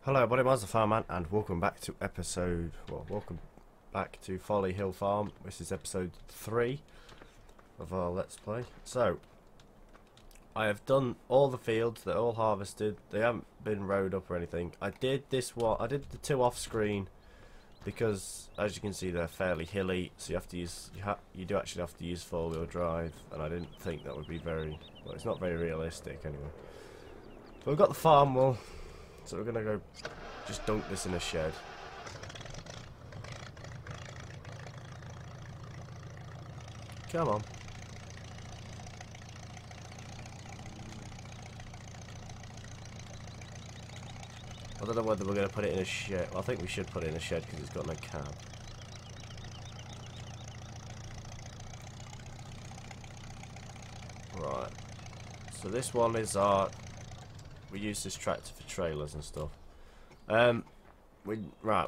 Hello everybody, mine's the Farman and welcome back to Folley Hill Farm. This is episode 3 of our Let's Play. So, I have done all the fields, they're all harvested, they haven't been rowed up or anything. I did the two off screen because, as you can see, they're fairly hilly, so you do actually have to use 4-wheel drive, and I didn't think that would be it's not very realistic anyway. But we've got the farm wall. So we're gonna go just dunk this in a shed. Come on. I don't know whether we're gonna put it in a shed. Well, I think we should put it in a shed because it's got no cab. Right. So this one is we use this tractor for trailers and stuff. We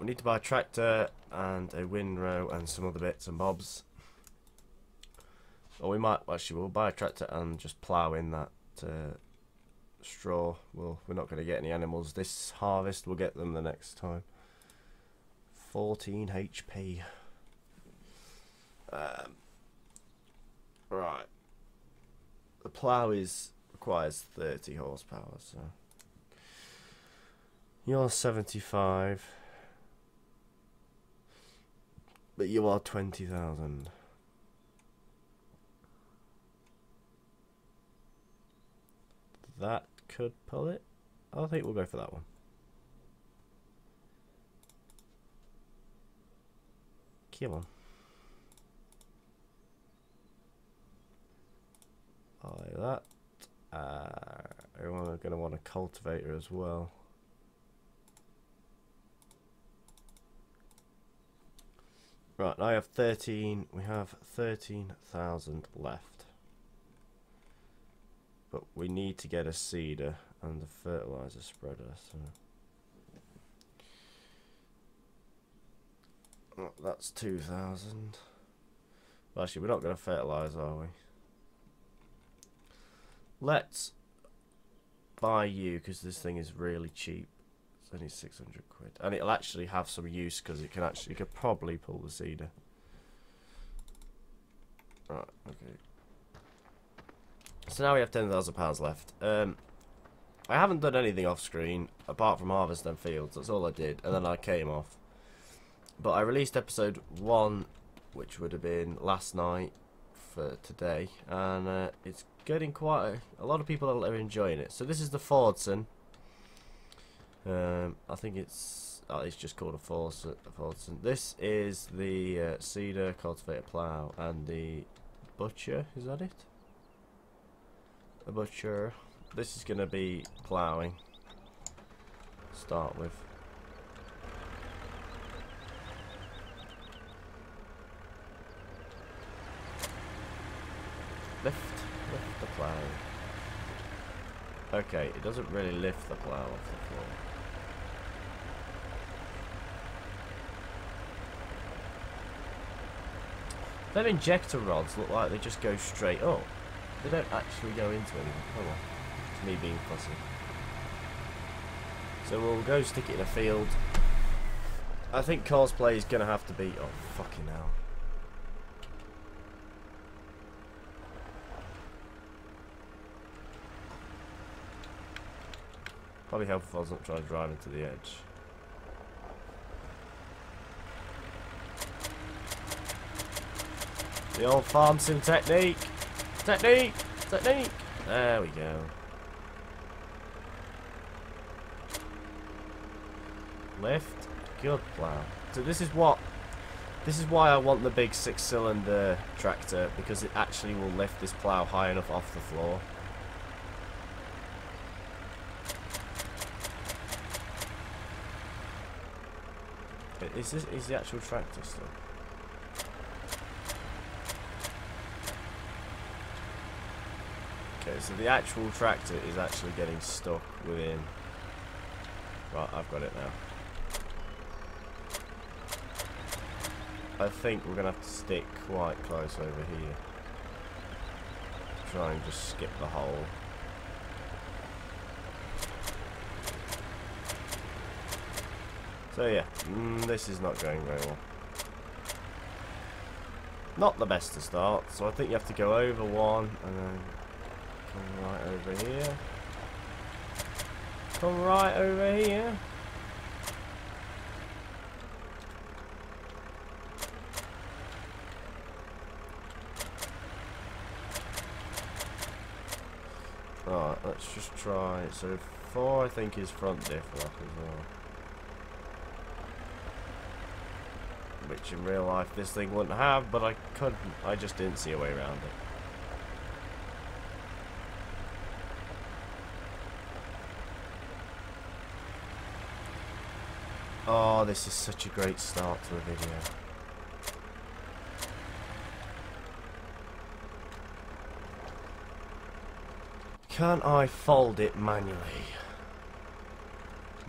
need to buy a tractor and a windrow and some other bits and bobs. Or we'll buy a tractor and just plough in that straw. We're not going to get any animals this harvest. We'll get them the next time. 14 HP. Right. The plough requires 30 horsepower, so you're 75, but you are 20,000. That could pull it. I think we'll go for that one. Come on. Like that. We're going to want a cultivator as well. Right, now I have 13. We have 13,000 left. But we need to get a seeder and a fertilizer spreader. So that's 2,000. Well, actually, we're not going to fertilize, are we? Let's buy you because this thing is really cheap. It's only 600 quid, and it'll actually have some use because you could probably pull the seeder. Right, okay. So now we have £10,000 left. I haven't done anything off screen apart from harvest and fields. That's all I did, and then I came off. But I released episode 1, which would have been last night for today, and it's getting quite a lot of people are enjoying it. So this is the Fordson. I think it's just called a Fordson. This is the seeder, cultivator, plough, and the butcher. Is that it? The butcher. This is going to be ploughing. Start with. Lift the plough. Okay, it doesn't really lift the plough off the floor. Them injector rods look like they just go straight up. They don't actually go into anything. Oh well, it's me being fussy. So we'll go stick it in a field. I think cosplay is going to have to be... Oh, fucking hell. Probably helpful if I wasn't trying to drive into the edge. The old farm sim technique! Technique! There we go. Lift. Good plough. So this is why I want the big 6-cylinder tractor, because it actually will lift this plough high enough off the floor. Is the actual tractor still? Okay, so the actual tractor is actually getting stuck within. Right, I've got it now. I think we're gonna have to stick quite close over here. Try and just skip the hole. So yeah, this is not going very well. Not the best to start, so I think you have to go over one and then come right over here. Come right over here. Right, let's just try. So 4 I think is front diff lock as well. Which in real life this thing wouldn't have, but I couldn't. I just didn't see a way around it. Oh, this is such a great start to a video. Can I fold it manually?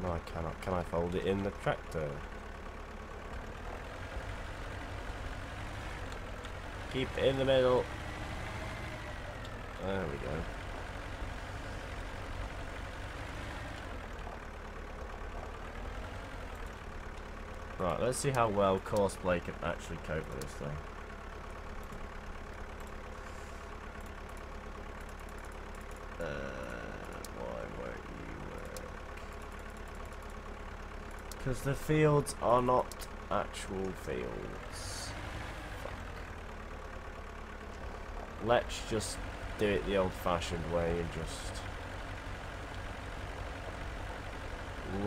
No, I cannot. Can I fold it in the tractor? Keep it in the middle. There we go. Right, let's see how well Courseplay can actually cope with this thing. Why won't you work? Because the fields are not actual fields. Fuck. Let's just do it the old-fashioned way and just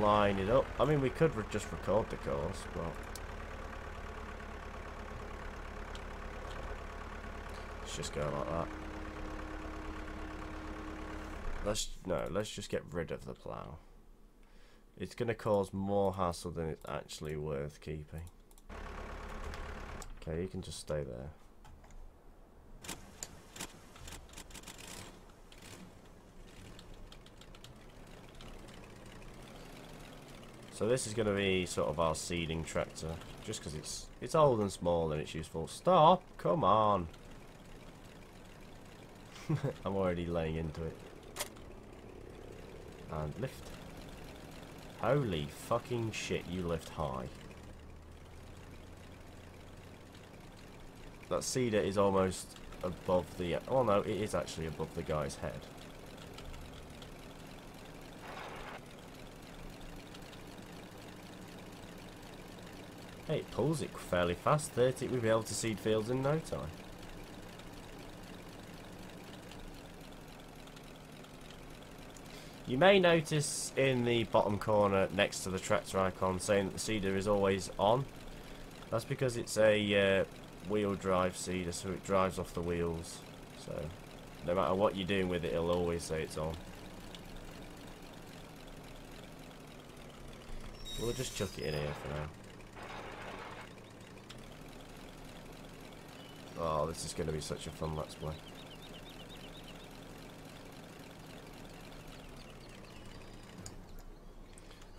line it up. I mean, we could just record the course, but let's just go like that. Let's just get rid of the plough. It's going to cause more hassle than it's actually worth keeping. Okay, you can just stay there. So this is going to be sort of our seeding tractor, just because it's old and small and it's useful. Stop! Come on! I'm already laying into it. And lift. Holy fucking shit, you lift high. That seeder is almost above the... Oh no, it is actually above the guy's head. Hey, it pulls it fairly fast. 30, we'll be able to seed fields in no time. You may notice in the bottom corner next to the tractor icon saying that the seeder is always on. That's because it's a wheel drive seeder, so it drives off the wheels. So no matter what you're doing with it, it'll always say it's on. We'll just chuck it in here for now. Oh, this is going to be such a fun let's play.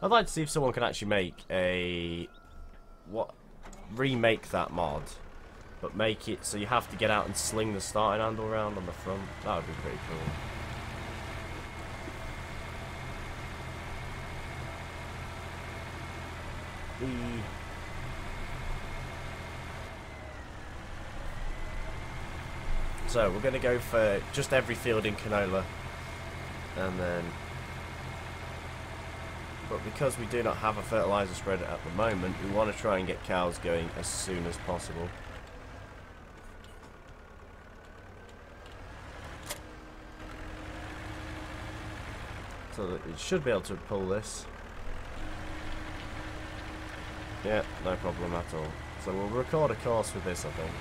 I'd like to see if someone can actually make a... remake that mod, but make it so you have to get out and sling the starting handle around on the front. That would be pretty cool. So we're going to go for just every field in canola, and then... But because we do not have a fertilizer spreader at the moment, we want to try and get cows going as soon as possible. So that it should be able to pull this. Yeah, no problem at all. So we'll record a course with this, I think.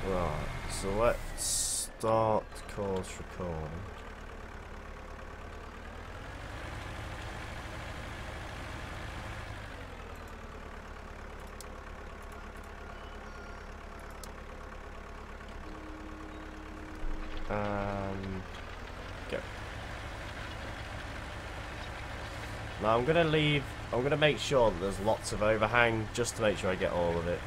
Right, so let's start course recording. Go. Now I'm going to make sure that there's lots of overhang just to make sure I get all of it.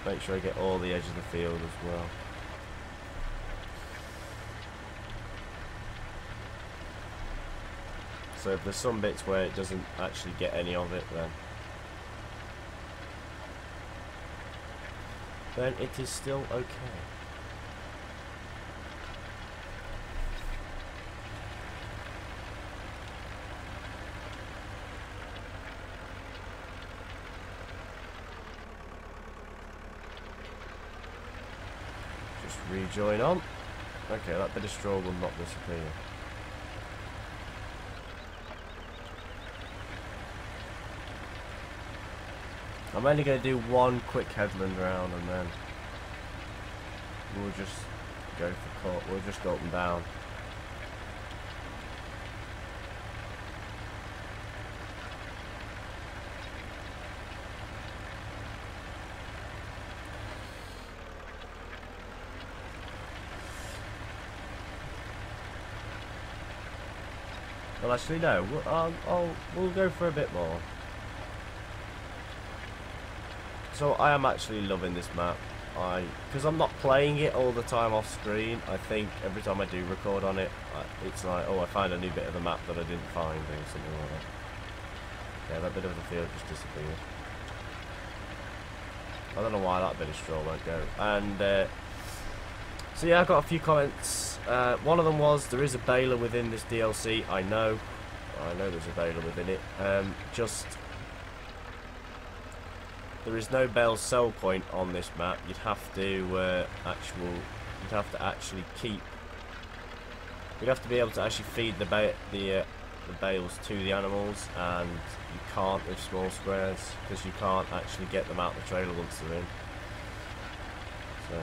Make sure I get all the edge of the field as well. So if there's some bits where it doesn't actually get any of it, then it is still okay. Just rejoin on. Okay, that bit of straw will not disappear. I'm only going to do one quick headland round and then we'll just go for cut. We'll just go up and down. Well, actually, no. We'll go for a bit more. So I am actually loving this map. Because I'm not playing it all the time off screen. I think every time I do record on it, it's like, oh, I find a new bit of the map that I didn't find, or something like that. Yeah, that bit of the field just disappeared. I don't know why that bit of straw won't go. And so yeah, I got a few comments. One of them was, there is a baler within this DLC. I know there's a baler within it. There is no bale sell point on this map. You'd have to be able to actually feed the bales to the animals, and you can't with small squares because you can't actually get them out the trailer once they're in. So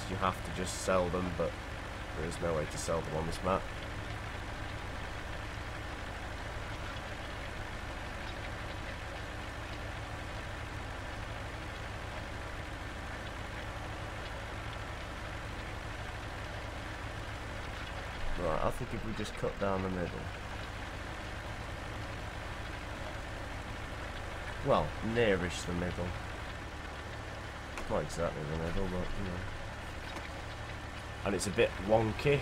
you have to just sell them, but there is no way to sell them on this map. Right, I think if we just cut down the middle. Well, nearish the middle. Not exactly the middle, but you know. And it's a bit wonky.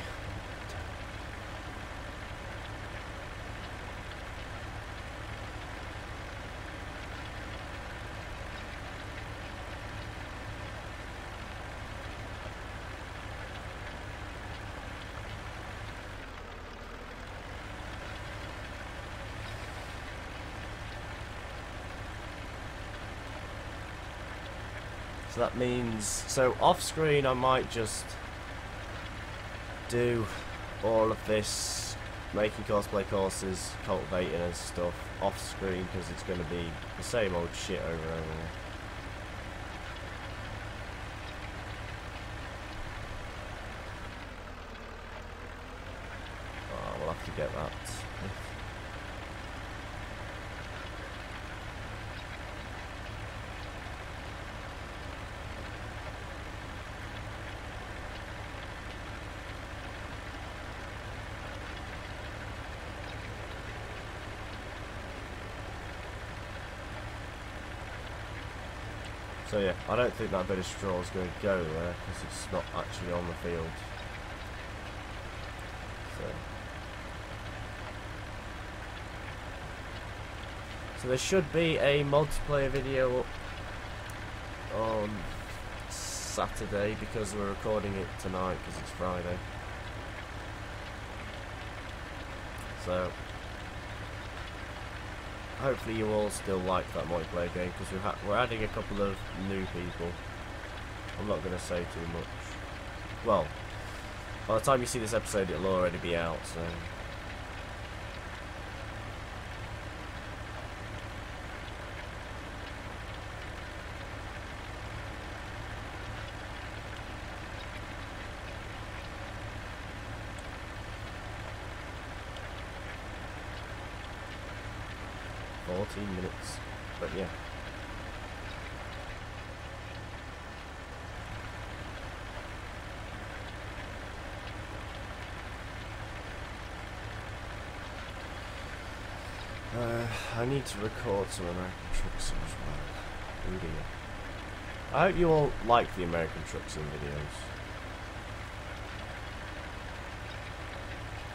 So that means, so off screen I might just do all of this, making cosplay courses, cultivating and stuff off screen, because it's going to be the same old shit over and over again. Oh, we'll have to get that. So yeah, I don't think that bit of straw is going to go there because it's not actually on the field. So there should be a multiplayer video up on Saturday because we're recording it tonight because it's Friday. So hopefully you all still like that multiplayer game, because we're adding a couple of new people. I'm not going to say too much. Well, by the time you see this episode it'll already be out, so... minutes, but yeah. I need to record some American truck sim as well. Oh dear. I hope you all like the American truck sim videos.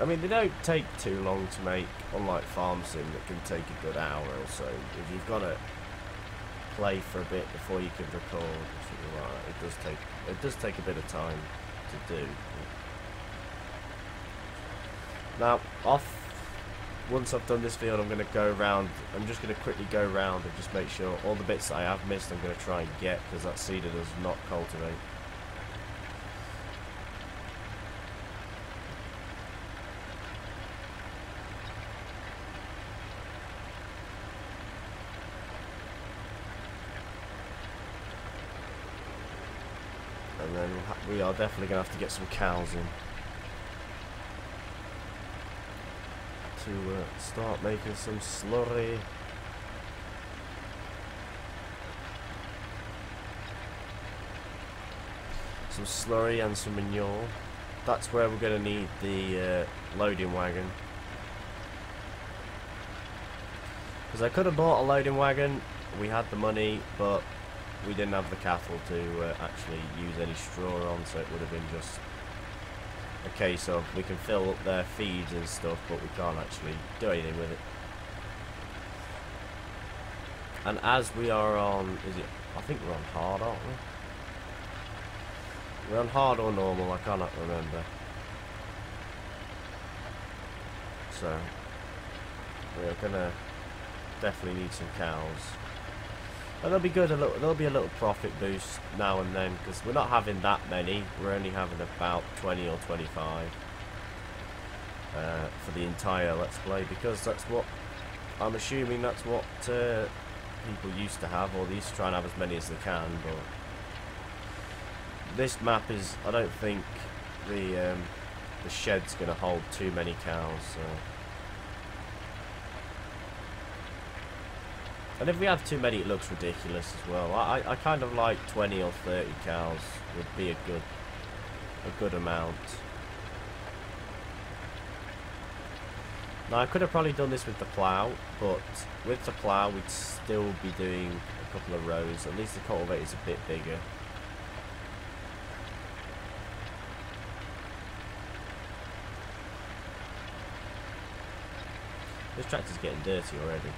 I mean, they don't take too long to make, unlike farm sim that can take a good hour or so. If you've got to play for a bit before you can record or something like that, it does take a bit of time to do. Now, once I've done this field, I'm going to go around. I'm just going to quickly go around and just make sure all the bits that I have missed I'm going to try and get, because that seeder does not cultivate. And then we are definitely going to have to get some cows in to start making some slurry. Some slurry and some manure. That's where we're going to need the loading wagon. Because I could have bought a loading wagon, we had the money, but we didn't have the cattle to actually use any straw on, so it would have been just a case of we can fill up their feeds and stuff, but we can't actually do anything with it. And as we are on, I think we're on hard, aren't we? We're on hard or normal, I cannot remember. So we're gonna definitely need some cows. And they'll be good. There'll be a little profit boost now and then, because we're not having that many. We're only having about 20 or 25 for the entire Let's Play, because that's what I'm assuming. That's what people used to have, or they used to try and have as many as they can. But this map is, I don't think the shed's going to hold too many cows. So. And if we have too many, it looks ridiculous as well. I kind of like 20 or 30 cows would be a good amount. Now I could have probably done this with the plough, but with the plough we'd still be doing a couple of rows. At least the cultivator's a bit bigger. This tractor's getting dirty already.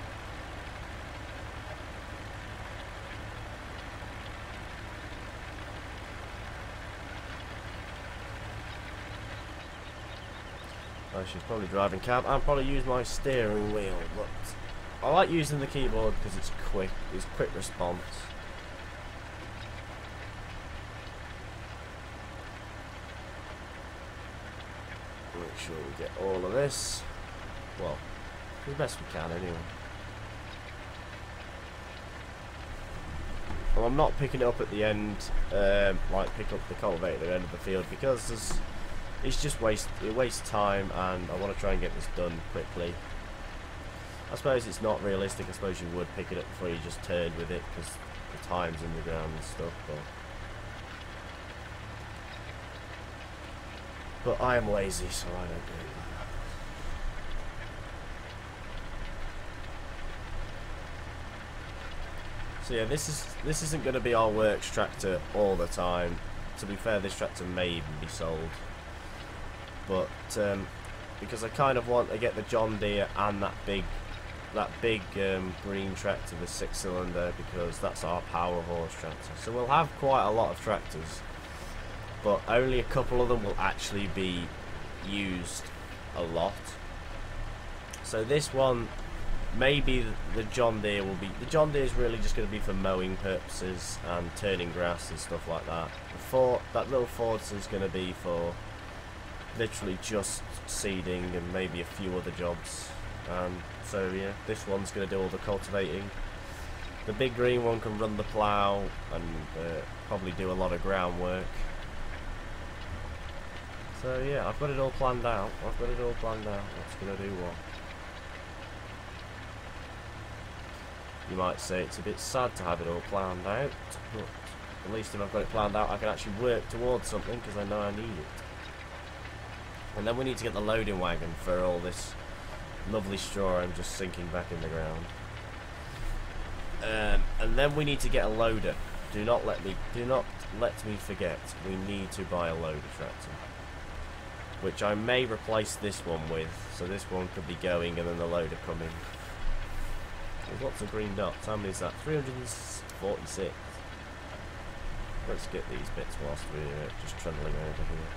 I should probably drive in cab and probably use my steering wheel, but I like using the keyboard because it's quick response. Make sure we get all of this. Well, as best we can anyway. Well, I'm not picking it up at the end, like pick up the cultivator at the end of the field, because it's just it wastes time, and I want to try and get this done quickly. I suppose it's not realistic. I suppose you would pick it up before you just turn with it, because the time's in the ground and stuff. But I am lazy, so I don't do that. So yeah, this isn't going to be our works tractor all the time. To be fair, this tractor may even be sold. But because I kind of want to get the John Deere and that big green tractor, the 6-cylinder, because that's our power horse tractor. So we'll have quite a lot of tractors, but only a couple of them will actually be used a lot. So this one, maybe the John Deere will be. The John Deere is really just going to be for mowing purposes and turning grass and stuff like that. That little Fordson is going to be for literally just seeding and maybe a few other jobs. So yeah, this one's going to do all the cultivating. The big green one can run the plough and probably do a lot of groundwork. So yeah, I've got it all planned out. What's going to do what. You might say it's a bit sad to have it all planned out, but at least if I've got it planned out, I can actually work towards something, because I know I need it. And then we need to get the loading wagon for all this lovely straw I'm just sinking back in the ground. And then we need to get a loader. Do not let me forget. We need to buy a loader tractor, which I may replace this one with. So this one could be going, and then the loader coming. There's lots of green dots. How many is that? 346. Let's get these bits whilst we're just trundling over here.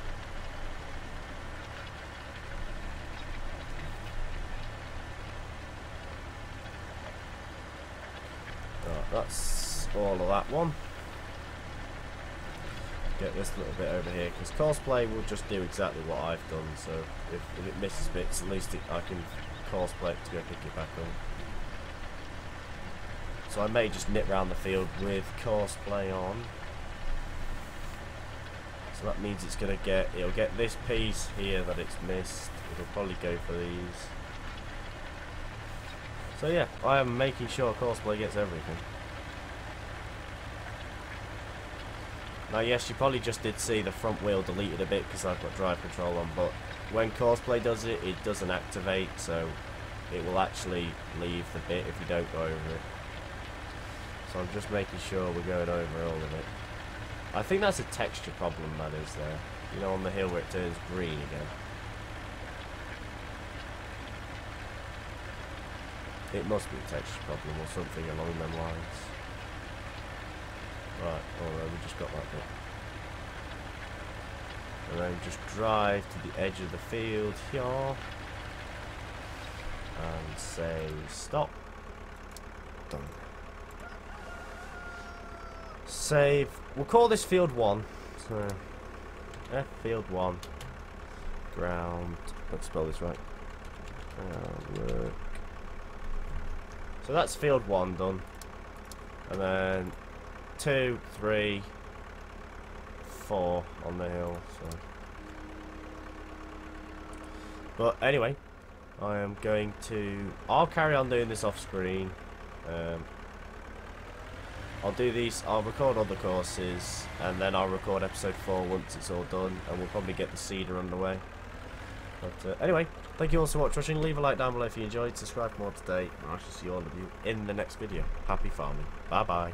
Right, that's all of that one. Get this little bit over here, because cosplay will just do exactly what I've done. So if it misses bits, at least I can cosplay it to go pick it back up. So I may just nip round the field with cosplay on. So that means it'll get this piece here that it's missed. It'll probably go for these. So yeah, I am making sure cosplay gets everything. Now yes, you probably just did see the front wheel deleted a bit because I've got drive control on, but when cosplay does it, it doesn't activate, so it will actually leave the bit if you don't go over it. So I'm just making sure we're going over all of it. I think that's a texture problem that is there. You know, on the hill where it turns green again. It must be a texture problem or something along them lines. Right, alright, we just got that bit. And then just drive to the edge of the field here. And say stop. Done. Save. We'll call this field 1. So, field 1. Ground. Let's spell this right. Groundwork. So that's field 1 done. And then 2, 3, 4 on the hill. So. But anyway, I am going to. I'll carry on doing this off screen. I'll do these. I'll record other courses, and then I'll record episode 4 once it's all done, and we'll probably get the seeder underway. But anyway, thank you all so much for watching. Leave a like down below if you enjoyed. Subscribe for more today, and I shall see all of you in the next video. Happy farming. Bye bye.